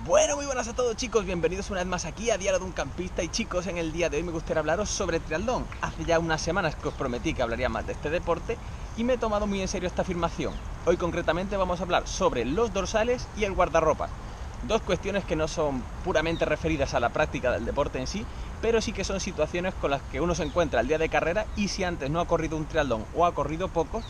Bueno, muy buenas a todos chicos, bienvenidos una vez más aquí a Diario de un Campista. Y chicos, en el día de hoy me gustaría hablaros sobre triatlón. Hace ya unas semanas que os prometí que hablaría más de este deporte y me he tomado muy en serio esta afirmación. Hoy concretamente vamos a hablar sobre los dorsales y el guardarropas. Dos cuestiones que no son puramente referidas a la práctica del deporte en sí, pero sí que son situaciones con las que uno se encuentra al día de carrera y si antes no ha corrido un triatlón o ha corrido poco,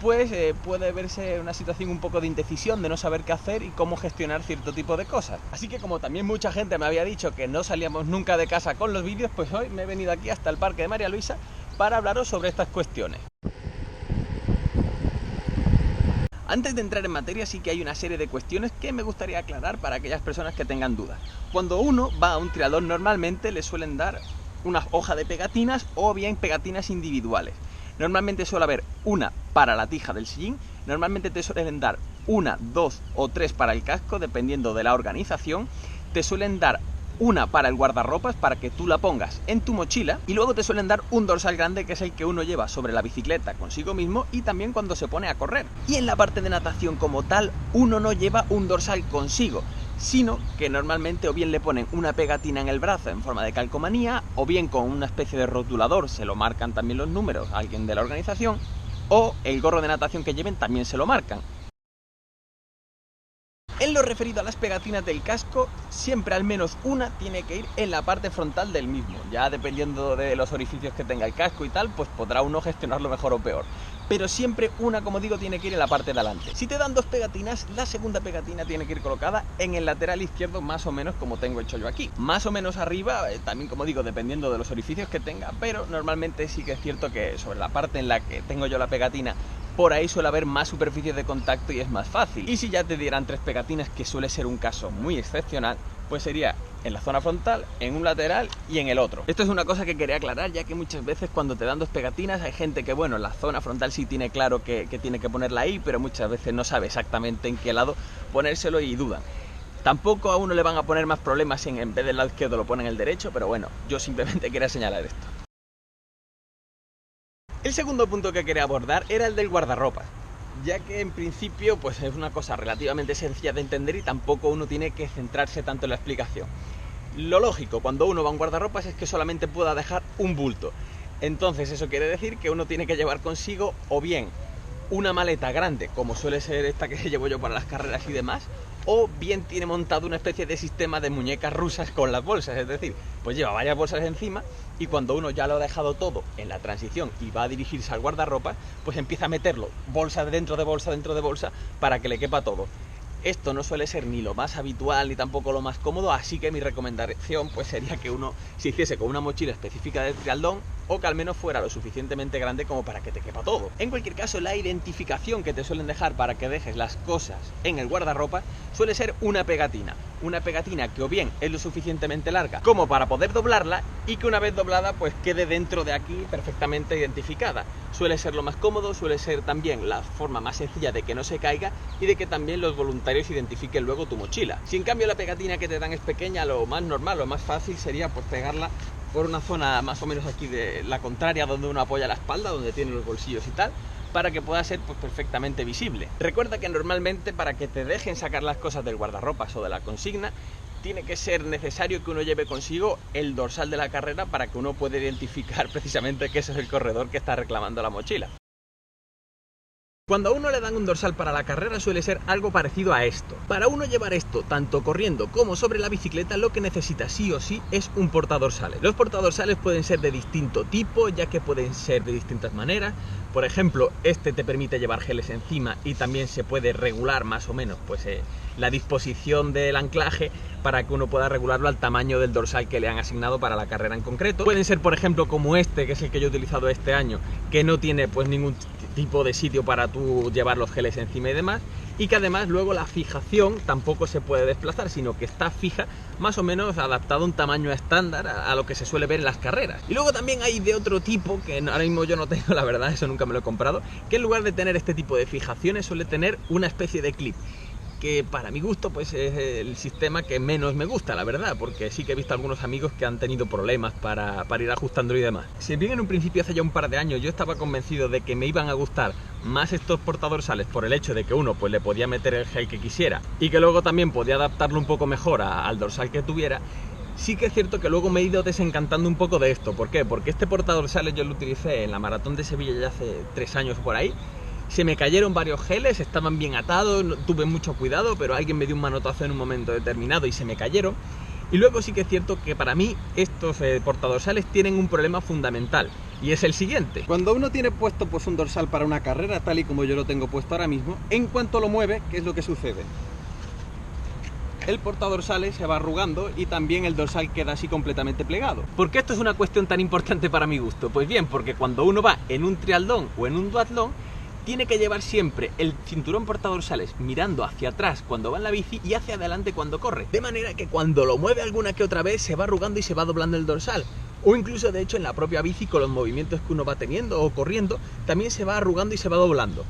pues puede verse una situación un poco de indecisión, de no saber qué hacer y cómo gestionar cierto tipo de cosas. Así que como también mucha gente me había dicho que no salíamos nunca de casa con los vídeos, pues hoy me he venido aquí hasta el Parque de María Luisa para hablaros sobre estas cuestiones. Antes de entrar en materia sí que hay una serie de cuestiones que me gustaría aclarar para aquellas personas que tengan dudas. Cuando uno va a un triatlón normalmente le suelen dar una hoja de pegatinas o bien pegatinas individuales. Normalmente suele haber una para la tija del sillín, normalmente te suelen dar una, dos o tres para el casco, dependiendo de la organización, te suelen dar una para el guardarropas para que tú la pongas en tu mochila y luego te suelen dar un dorsal grande que es el que uno lleva sobre la bicicleta consigo mismo y también cuando se pone a correr. Y en la parte de natación como tal, uno no lleva un dorsal consigo, sino que normalmente o bien le ponen una pegatina en el brazo en forma de calcomanía o bien con una especie de rotulador se lo marcan también los números a alguien de la organización o el gorro de natación que lleven también se lo marcan. En lo referido a las pegatinas del casco, siempre al menos una tiene que ir en la parte frontal del mismo. Ya dependiendo de los orificios que tenga el casco y tal, pues podrá uno gestionarlo mejor o peor. Pero siempre una, como digo, tiene que ir en la parte de adelante. Si te dan dos pegatinas, la segunda pegatina tiene que ir colocada en el lateral izquierdo, más o menos como tengo hecho yo aquí. Más o menos arriba, también como digo, dependiendo de los orificios que tenga, pero normalmente sí que es cierto que sobre la parte en la que tengo yo la pegatina, por ahí suele haber más superficie de contacto y es más fácil. Y si ya te dieran tres pegatinas, que suele ser un caso muy excepcional, pues sería en la zona frontal, en un lateral y en el otro. Esto es una cosa que quería aclarar, ya que muchas veces cuando te dan dos pegatinas hay gente que, bueno, en la zona frontal sí tiene claro que tiene que ponerla ahí, pero muchas veces no sabe exactamente en qué lado ponérselo y dudan. Tampoco a uno le van a poner más problemas si en vez del lado izquierdo lo ponen el derecho, pero bueno, yo simplemente quería señalar esto. El segundo punto que quería abordar era el del guardarropas, ya que en principio pues es una cosa relativamente sencilla de entender y tampoco uno tiene que centrarse tanto en la explicación. Lo lógico cuando uno va a un guardarropas es que solamente pueda dejar un bulto. Entonces eso quiere decir que uno tiene que llevar consigo o bien una maleta grande, como suele ser esta que llevo yo para las carreras y demás, o bien tiene montado una especie de sistema de muñecas rusas con las bolsas, es decir, pues lleva varias bolsas encima y cuando uno ya lo ha dejado todo en la transición y va a dirigirse al guardarropas, pues empieza a meterlo bolsa dentro de bolsa dentro de bolsa para que le quepa todo. Esto no suele ser ni lo más habitual ni tampoco lo más cómodo, así que mi recomendación pues sería que uno se hiciese con una mochila específica de triatlón o que al menos fuera lo suficientemente grande como para que te quepa todo. En cualquier caso, la identificación que te suelen dejar para que dejes las cosas en el guardarropas suele ser una pegatina que o bien es lo suficientemente larga como para poder doblarla y que una vez doblada pues quede dentro de aquí perfectamente identificada. Suele ser lo más cómodo, suele ser también la forma más sencilla de que no se caiga y de que también los voluntarios identifiquen luego tu mochila. Si en cambio la pegatina que te dan es pequeña, lo más normal, lo más fácil sería pues pegarla por una zona más o menos aquí de la contraria donde uno apoya la espalda, donde tiene los bolsillos y tal, para que pueda ser pues perfectamente visible. Recuerda que normalmente para que te dejen sacar las cosas del guardarropas o de la consigna, tiene que ser necesario que uno lleve consigo el dorsal de la carrera para que uno pueda identificar precisamente que ese es el corredor que está reclamando la mochila. Cuando a uno le dan un dorsal para la carrera suele ser algo parecido a esto. Para uno llevar esto, tanto corriendo como sobre la bicicleta, lo que necesita sí o sí es un portadorsales. Los portadorsales pueden ser de distinto tipo, ya que pueden ser de distintas maneras. Por ejemplo, este te permite llevar geles encima y también se puede regular más o menos pues, la disposición del anclaje para que uno pueda regularlo al tamaño del dorsal que le han asignado para la carrera en concreto. Pueden ser, por ejemplo, como este, que es el que yo he utilizado este año, que no tiene pues ningún tipo de sitio para tú llevar los geles encima y demás, y que además luego la fijación tampoco se puede desplazar, sino que está fija, más o menos adaptado a un tamaño estándar a lo que se suele ver en las carreras. Y luego también hay de otro tipo, que ahora mismo yo no tengo, la verdad, eso nunca me lo he comprado, que en lugar de tener este tipo de fijaciones suele tener una especie de clip, que para mi gusto pues es el sistema que menos me gusta, la verdad, porque sí que he visto algunos amigos que han tenido problemas para ir ajustándolo y demás. Si bien en un principio hace ya un par de años yo estaba convencido de que me iban a gustar más estos portadorsales por el hecho de que uno pues le podía meter el gel que quisiera y que luego también podía adaptarlo un poco mejor al dorsal que tuviera, sí que es cierto que luego me he ido desencantando un poco de esto. ¿Por qué? Porque este portadorsales yo lo utilicé en la maratón de Sevilla ya hace 3 años por ahí. Se me cayeron varios geles, estaban bien atados, tuve mucho cuidado, pero alguien me dio un manotazo en un momento determinado y se me cayeron. Y luego sí que es cierto que para mí estos portadorsales tienen un problema fundamental, y es el siguiente. Cuando uno tiene puesto pues un dorsal para una carrera, tal y como yo lo tengo puesto ahora mismo, en cuanto lo mueve, ¿qué es lo que sucede? El portadorsales se va arrugando y también el dorsal queda así completamente plegado. ¿Por qué esto es una cuestión tan importante para mi gusto? Pues bien, porque cuando uno va en un triatlón o en un duatlón, tiene que llevar siempre el cinturón portadorsales mirando hacia atrás cuando va en la bici y hacia adelante cuando corre. De manera que cuando lo mueve alguna que otra vez se va arrugando y se va doblando el dorsal. O incluso de hecho en la propia bici con los movimientos que uno va teniendo o corriendo, también se va arrugando y se va doblando.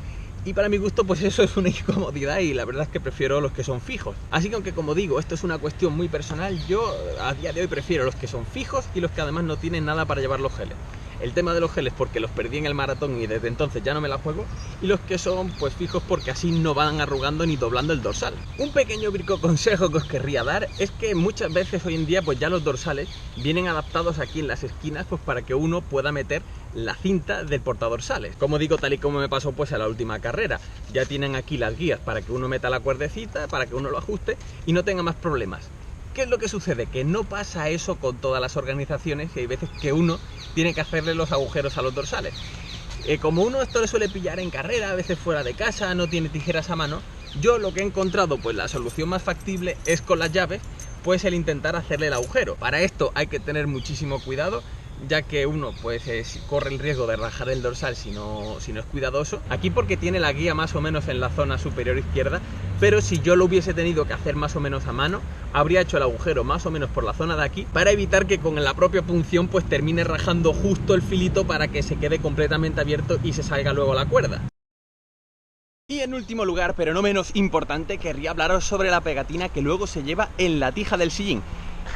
Y para mi gusto pues eso es una incomodidad y la verdad es que prefiero los que son fijos. Así que aunque como digo, esto es una cuestión muy personal, yo a día de hoy prefiero los que son fijos y los que además no tienen nada para llevar los geles. El tema de los geles porque los perdí en el maratón y desde entonces ya no me la juego, y los que son pues fijos porque así no van arrugando ni doblando el dorsal. Un pequeño brico consejo que os querría dar es que muchas veces hoy en día pues ya los dorsales vienen adaptados aquí en las esquinas pues para que uno pueda meter la cinta del portadorsales. Como digo, tal y como me pasó pues a la última carrera, ya tienen aquí las guías para que uno meta la cuerdecita, para que uno lo ajuste y no tenga más problemas. ¿Qué es lo que sucede? Que no pasa eso con todas las organizaciones y hay veces que uno tiene que hacerle los agujeros a los dorsales. Como uno esto le suele pillar en carrera, a veces fuera de casa, no tiene tijeras a mano, yo lo que he encontrado, pues la solución más factible es con las llaves, pues el intentar hacerle el agujero. Para esto hay que tener muchísimo cuidado, ya que uno pues corre el riesgo de rajar el dorsal si no es cuidadoso. Aquí porque tiene la guía más o menos en la zona superior izquierda, pero si yo lo hubiese tenido que hacer más o menos a mano, habría hecho el agujero más o menos por la zona de aquí, para evitar que con la propia punción pues termine rajando justo el filito para que se quede completamente abierto y se salga luego la cuerda. Y en último lugar, pero no menos importante, querría hablaros sobre la pegatina que luego se lleva en la tija del sillín.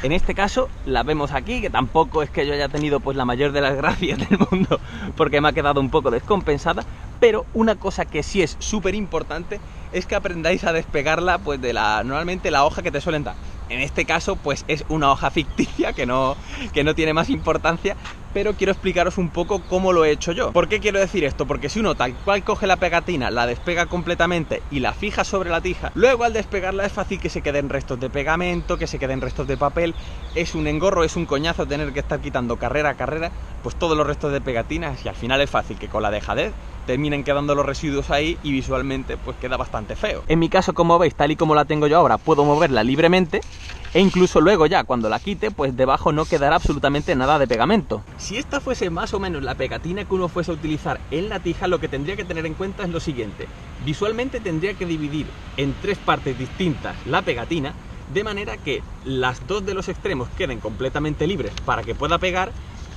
En este caso la vemos aquí, que tampoco es que yo haya tenido pues la mayor de las gracias del mundo, porque me ha quedado un poco descompensada, pero una cosa que sí es súper importante es que aprendáis a despegarla pues de normalmente la hoja que te suelen dar. En este caso pues es una hoja ficticia que no tiene más importancia, pero quiero explicaros un poco cómo lo he hecho yo. ¿Por qué quiero decir esto? Porque si uno tal cual coge la pegatina, la despega completamente y la fija sobre la tija, luego al despegarla es fácil que se queden restos de pegamento, que se queden restos de papel. Es un engorro, es un coñazo tener que estar quitando carrera a carrera pues todos los restos de pegatinas, y al final es fácil que con la dejadez terminen quedando los residuos ahí y visualmente pues queda bastante feo. En mi caso, como veis, tal y como la tengo yo ahora, puedo moverla libremente e incluso luego ya cuando la quite pues debajo no quedará absolutamente nada de pegamento. Si esta fuese más o menos la pegatina que uno fuese a utilizar en la tija, lo que tendría que tener en cuenta es lo siguiente: visualmente tendría que dividir en 3 partes distintas la pegatina, de manera que las 2 de los extremos queden completamente libres para que pueda pegar,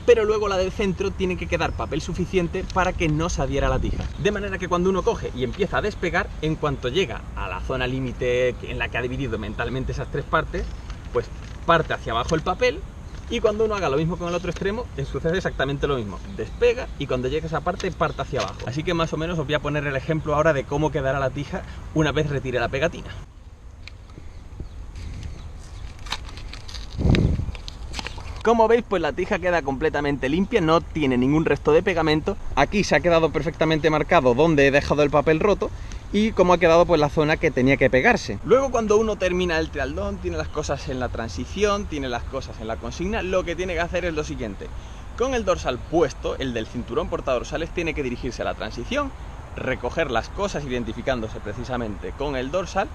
pero luego la del centro tiene que quedar papel suficiente para que no se adhiera a la tija. De manera que cuando uno coge y empieza a despegar, en cuanto llega a la zona límite en la que ha dividido mentalmente esas 3 partes, pues parte hacia abajo el papel, y cuando uno haga lo mismo con el otro extremo, sucede exactamente lo mismo. Despega y cuando llegue a esa parte, parte hacia abajo. Así que más o menos os voy a poner el ejemplo ahora de cómo quedará la tija una vez retire la pegatina. Como veis, pues la tija queda completamente limpia, no tiene ningún resto de pegamento. Aquí se ha quedado perfectamente marcado donde he dejado el papel roto y cómo ha quedado pues la zona que tenía que pegarse. Luego, cuando uno termina el triatlón, tiene las cosas en la transición, tiene las cosas en la consigna, lo que tiene que hacer es lo siguiente: con el dorsal puesto, el del cinturón portadorsales, tiene que dirigirse a la transición, recoger las cosas identificándose precisamente con el dorsal,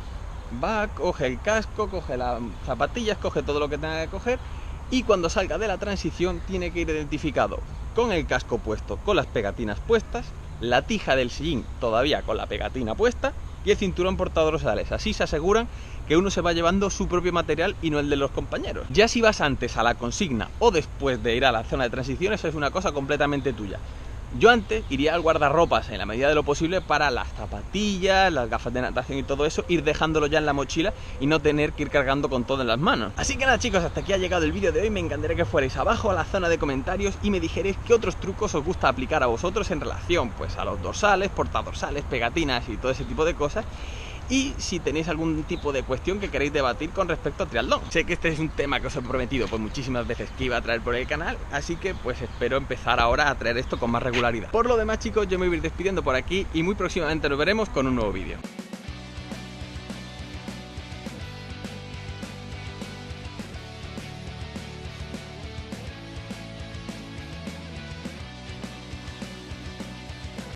va, coge el casco, coge las zapatillas, coge todo lo que tenga que coger, y cuando salga de la transición tiene que ir identificado con el casco puesto, con las pegatinas puestas, la tija del sillín todavía con la pegatina puesta y el cinturón portadorsales. Así se aseguran que uno se va llevando su propio material y no el de los compañeros. Ya si vas antes a la consigna o después de ir a la zona de transición, eso es una cosa completamente tuya. Yo antes iría al guardarropas en la medida de lo posible para las zapatillas, las gafas de natación y todo eso, ir dejándolo ya en la mochila y no tener que ir cargando con todo en las manos. Así que nada chicos, hasta aquí ha llegado el vídeo de hoy. Me encantaría que fuerais abajo a la zona de comentarios y me dijerais qué otros trucos os gusta aplicar a vosotros en relación pues a los dorsales, portadorsales, pegatinas y todo ese tipo de cosas. Y si tenéis algún tipo de cuestión que queréis debatir con respecto a triatlón. Sé que este es un tema que os he prometido pues muchísimas veces que iba a traer por el canal, así que pues espero empezar ahora a traer esto con más regularidad. Por lo demás chicos, yo me voy a ir despidiendo por aquí y muy próximamente nos veremos con un nuevo vídeo.